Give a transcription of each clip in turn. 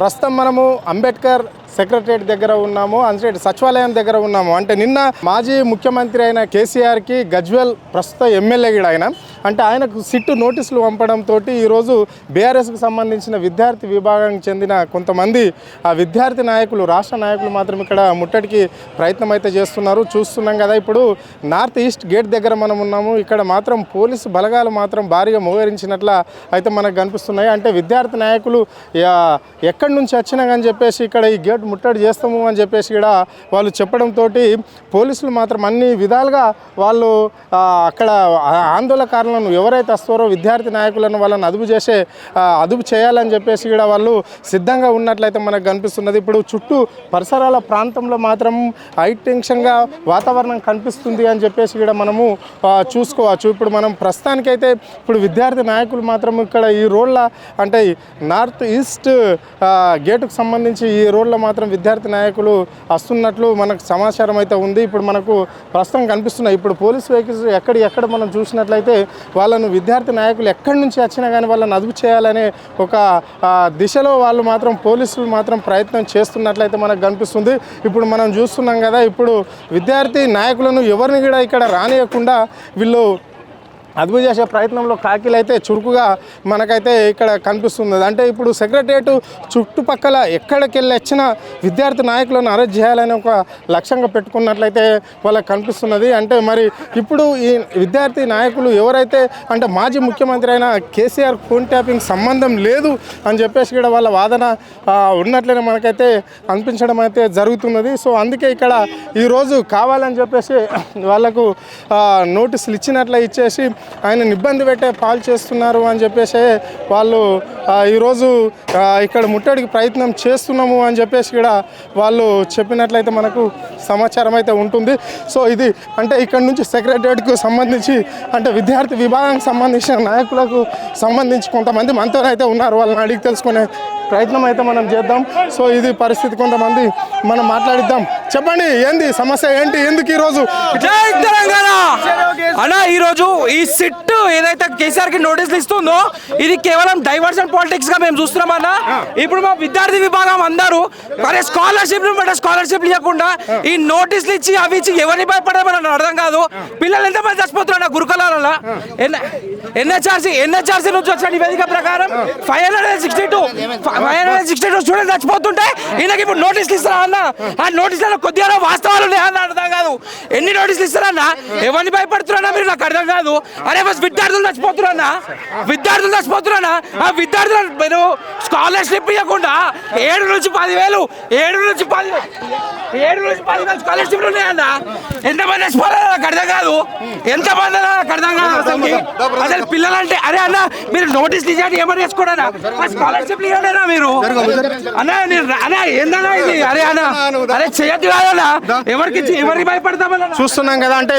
ప్రస్తుతం మనము అంబేద్కర్ సెక్రటరియట్ దగ్గర ఉన్నాము, అంటే సచివాలయం దగ్గర ఉన్నాము. అంటే నిన్న మాజీ ముఖ్యమంత్రి అయిన కేసీఆర్కి గజ్వెల్ ప్రస్తుత ఎమ్మెల్యే కూడా ఆయన, అంటే ఆయనకు సిట్టు నోటీసులు పంపడంతో ఈరోజు బీఆర్ఎస్కు సంబంధించిన విద్యార్థి విభాగానికి చెందిన కొంతమంది ఆ విద్యార్థి నాయకులు, రాష్ట్ర నాయకులు మాత్రం ఇక్కడ ముట్టడికి ప్రయత్నం అయితే చేస్తున్నారు. చూస్తున్నాం కదా, ఇప్పుడు నార్త్ ఈస్ట్ గేట్ దగ్గర మనం ఉన్నాము. ఇక్కడ మాత్రం పోలీసు బలగాలు మాత్రం భారీగా మోహరించినట్ల అయితే మనకు కనిపిస్తున్నాయి. అంటే విద్యార్థి నాయకులు ఎక్కడి నుంచి వచ్చినా కానీ చెప్పేసి ఇక్కడ ఈ గేట్ ముట్టడి చేస్తాము అని చెప్పేసి కూడా వాళ్ళు చెప్పడంతో పోలీసులు మాత్రం అన్ని విధాలుగా వాళ్ళు అక్కడ ఆందోళనకారులను ఎవరైతే వస్తారో విద్యార్థి నాయకులను వాళ్ళని అదుపు చేయాలని చెప్పేసి కూడా వాళ్ళు సిద్ధంగా ఉన్నట్లయితే మనకు కనిపిస్తున్నది. ఇప్పుడు చుట్టూ పరిసరాల ప్రాంతంలో మాత్రం హై టెన్షన్గా వాతావరణం కనిపిస్తుంది అని చెప్పేసి కూడా మనము చూసుకోవచ్చు. ఇప్పుడు మనం ప్రస్తుతానికైతే ఇప్పుడు విద్యార్థి నాయకులు మాత్రం ఇక్కడ ఈ రోడ్ల, అంటే నార్త్ ఈస్ట్ గేటుకు సంబంధించి ఈ రోడ్లో మాత్రం విద్యార్థి నాయకులు వస్తున్నట్లు మనకు సమాచారం అయితే ఉంది. ఇప్పుడు మనకు ప్రస్తుతం కనిపిస్తున్నాయి. ఇప్పుడు పోలీస్ వెహికల్స్ ఎక్కడ మనం చూసినట్లయితే వాళ్ళను విద్యార్థి నాయకులు ఎక్కడి నుంచి వచ్చినా కానీ వాళ్ళని అదుపు చేయాలనే ఒక దిశలో వాళ్ళు మాత్రం పోలీసులు మాత్రం ప్రయత్నం చేస్తున్నట్లయితే మనకు కనిపిస్తుంది. ఇప్పుడు మనం చూస్తున్నాం కదా, ఇప్పుడు విద్యార్థి నాయకులను ఎవరిని కూడా ఇక్కడ రానియకుండా వీళ్ళు అదుపు చేసే ప్రయత్నంలో కాకిలు అయితే చురుకుగా మనకైతే ఇక్కడ కనిపిస్తుంది. అంటే ఇప్పుడు సెక్రటరియట్ చుట్టుపక్కల ఎక్కడికెళ్ళి వచ్చిన విద్యార్థి నాయకులను అరెస్ట్ చేయాలని ఒక లక్ష్యంగా పెట్టుకున్నట్లయితే వాళ్ళకి కనిపిస్తున్నది. అంటే మరి ఇప్పుడు ఈ విద్యార్థి నాయకులు ఎవరైతే, అంటే మాజీ ముఖ్యమంత్రి అయిన కేసీఆర్ ఫోన్ ట్యాపింగ్ సంబంధం లేదు అని చెప్పేసి కూడా వాళ్ళ వాదన ఉన్నట్లనే మనకైతే అనిపించడం అయితే జరుగుతున్నది. సో అందుకే ఇక్కడ ఈరోజు కావాలని చెప్పేసి వాళ్ళకు నోటీసులు ఇచ్చేసి ఆయన ఇబ్బంది పెట్టే పాలు చేస్తున్నారు అని చెప్పేసి వాళ్ళు ఈరోజు ఇక్కడ ముట్టడికి ప్రయత్నం చేస్తున్నాము అని చెప్పేసి కూడా వాళ్ళు చెప్పినట్లయితే మనకు సమాచారం అయితే ఉంటుంది. సో ఇది అంటే ఇక్కడ నుంచి సెక్రటరియట్కు సంబంధించి, అంటే విద్యార్థి విభాగానికి సంబంధించిన నాయకులకు సంబంధించి కొంతమంది మనతోనైతే ఉన్నారు. వాళ్ళని అడిగి తెలుసుకునే ప్రయత్నం అయితే మనం చేద్దాం. సో ఇది పరిస్థితి, కొంతమంది మనం మాట్లాడిద్దాం. చెప్పండి, ఏంది సమస్య, ఏంటి, ఎందుకు ఈరోజు జై తెలంగాణ అన్నా? ఈరోజు ఈ సిట్ ఏదైతే కేసీఆర్ కి నోటీసులు ఇస్తుందో ఇది కేవలం డైవర్షన్ పాలిటిక్స్ గా మేము చూస్తున్నామన్నా. ఇప్పుడు మా విద్యార్థి విభాగం అందరూ మరి స్కాలర్షిప్ ఇవ్వకుండా ఈ నోటీసులు ఇచ్చి అవి ఇచ్చి ఎవరిని భయపడమని అర్థం కాదు. పిల్లలు ఎంతమంది చచ్చిపోతున్నారు గురుకులాల? ఎన్హెచ్ఆర్సీ నుంచి వచ్చిన నివేదిక ప్రకారం 562 స్టూడెంట్స్ చచ్చిపోతుంటే ఈయనకి ఇప్పుడు నోటీసులు ఇస్తారా అన్న? ఆ నోటీసులలో కొద్దిగా వాస్తవాలు ఉన్నాయన్న అర్థం కాదు. ఎన్ని నోటీసులు ఇస్తారన్నా? ఎవరిని భయపడుతున్నారా మీరు? నాకు అర్థం కాదు. అరే బస్ విద్యార్థులు చచ్చిపోతున్నారా? ఆ విద్యార్థులను మీరు స్కాలర్షిప్ ఇవ్వకుండా 7 నుంచి 10,000 స్కాలర్షిప్లు ఉన్నాయన్న. ఎంతమంది చచ్చిపోతారో నాకు అర్థం కాదు. ఎంతమంది నాకు అర్థం కాదు అసలు పిల్లలంటే. అరే అన్న, మీరు నోటీసులు ఇచ్చాడు ఏమని వేసుకోడా? స్కాలర్షిప్లు ఇవ్వలేరా మీరు? అన్న ఏందన్నా ఇది? అరే అన్న, అరే చేయద్దు కాదన్నా. ఎవరికి భయపడతామన్నా? చూస్తున్నాం కదా, అంటే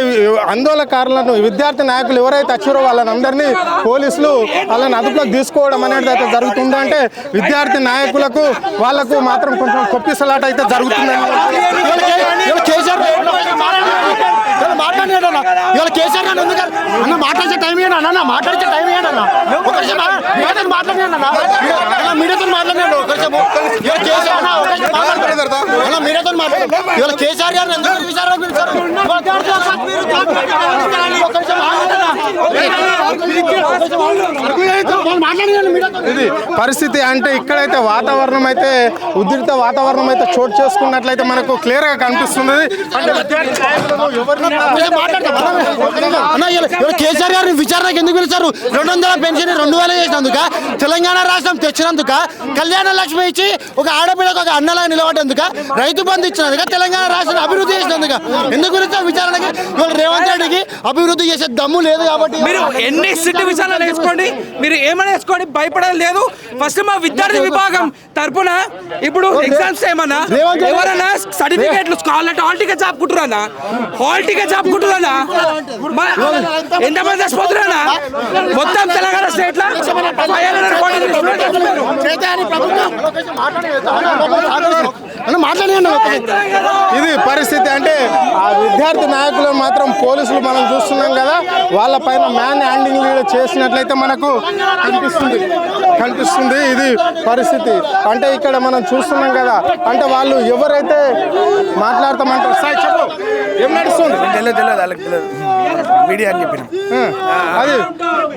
ఆందోళనకారులను విద్యార్థి నాయకులు ఎవరైతే వచ్చారో వాళ్ళని అందరినీ పోలీసులు వాళ్ళని అదుపులోకి తీసుకోవడం అనేది అయితే జరుగుతుందో, అంటే విద్యార్థి నాయకులకు వాళ్ళకు మాత్రం కొంచెం కొప్పిసలాట అయితే జరుగుతుంది. మాట్లాడే టైం ఏంటి అన్న? మాట్లాడే టైం ఏంటి అన్న? కేసీఆర్ గారు ఇది పరిస్థితి. అంటే ఇక్కడైతే వాతావరణం అయితే ఉద్రిక్త వాతావరణం అయితే చోటు చేసుకున్నట్లయితే మనకు క్లియర్ గా కనిపిస్తుంది. అంటే కేసీఆర్ గారిని విచారణకు ఎందుకు పిలిచారు? 200 పెన్షన్ 2000 చేసినందుక, తెలంగాణ రాష్ట్రం తెచ్చినందుక, కళ్యాణ లక్ష్మి ఇచ్చి ఒక ఆడపిల్లకు ఒక అన్నలా నిలబడేందుక, రైతు బంధు ఇచ్చినందుక, తెలంగాణ రాష్ట్రం అభివృద్ధి చేసినందుక ఎందుకు పిలిచారు విచారణకి? ఇవాళ రేవంత్ రెడ్డికి అభివృద్ధి చేసే దమ్ము లేదు కాబట్టి మీరు ఎన్ని సిట్ విచారణ వేసుకోండి, మీరు ఏమైనా వేసుకోండి, భయపడేది లేదు. ఫస్ట్ మా విద్యార్థి విభాగం తరపున ఇప్పుడు ఎగ్జామ్స్ ఏమన్నా ఎవరైనా సర్టిఫికేట్లు హాల్ టికెట్ చాపుకుంటున్నా ఎంతమంది చచ్చిపోతున్నా? మొత్తం తెలంగాణ స్టేట్ లో 500 కోట్ల అన్న మాట్లాడినా ఇది పరిస్థితి. అంటే ఆ విద్యార్థి నాయకులు మాత్రం పోలీసులు మనం చూస్తున్నాం కదా, వాళ్ళ పైన మ్యాన్ హ్యాండింగ్ చేసినట్లయితే మనకు కనిపిస్తుంది. ఇది పరిస్థితి. అంటే ఇక్కడ మనం చూస్తున్నాం కదా, అంటే వాళ్ళు ఎవరైతే మాట్లాడతామంటారు సార్ చెప్పు ఏం నడుస్తుంది మీడియా అని చెప్పిన అది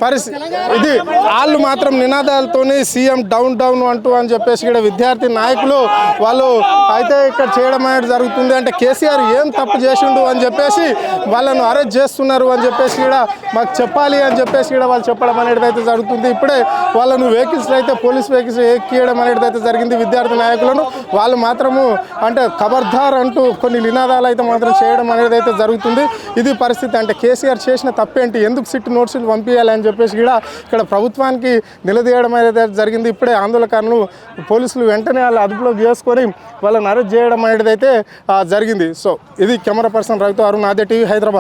పరిస్థితి. ఇది వాళ్ళు మాత్రం నినాదాలతోని సీఎం డౌన్ డౌన్ అంటూ అని చెప్పేసి ఇక్కడ విద్యార్థి నాయకులు వాళ్ళు అయితే ఇక్కడ చేయడం అనేది జరుగుతుంది. అంటే కేసీఆర్ ఏం తప్పు చేసిండు అని చెప్పేసి వాళ్ళను అరెస్ట్ చేస్తున్నారు అని చెప్పేసి ఇక్కడ మాకు చెప్పాలి అని చెప్పేసి ఇక్కడ వాళ్ళు చెప్పడం అనేది అయితే జరుగుతుంది. ఇప్పుడే వాళ్ళను వెహికల్స్ అయితే పోలీస్ వెహికల్స్ ఎక్కియడం అనేది అయితే జరిగింది విద్యార్థి నాయకులను. వాళ్ళు మాత్రము అంటే ఖబర్దార్ అంటూ కొన్ని నినాదాలు అయితే మాత్రం చేయడం అనేది అయితే జరుగుతుంది. ఇది పరిస్థితి. అంటే కేసీఆర్ చేసిన తప్పేంటి, ఎందుకు సిట్ నోటీసులు పంపించాలి అని చెప్పేసి కూడా ఇక్కడ ప్రభుత్వానికి నిలదీయడం అనేది జరిగింది. ఇప్పుడే ఆందోళనకారులు పోలీసులు వెంటనే వాళ్ళు అదుపులో చేసుకొని వాళ్ళని అరెస్ట్ చేయడం అనేది అయితే జరిగింది. సో ఇది కెమెరా పర్సన్ రవితో అరుణ్, ఆద్య టీవీ, హైదరాబాద్.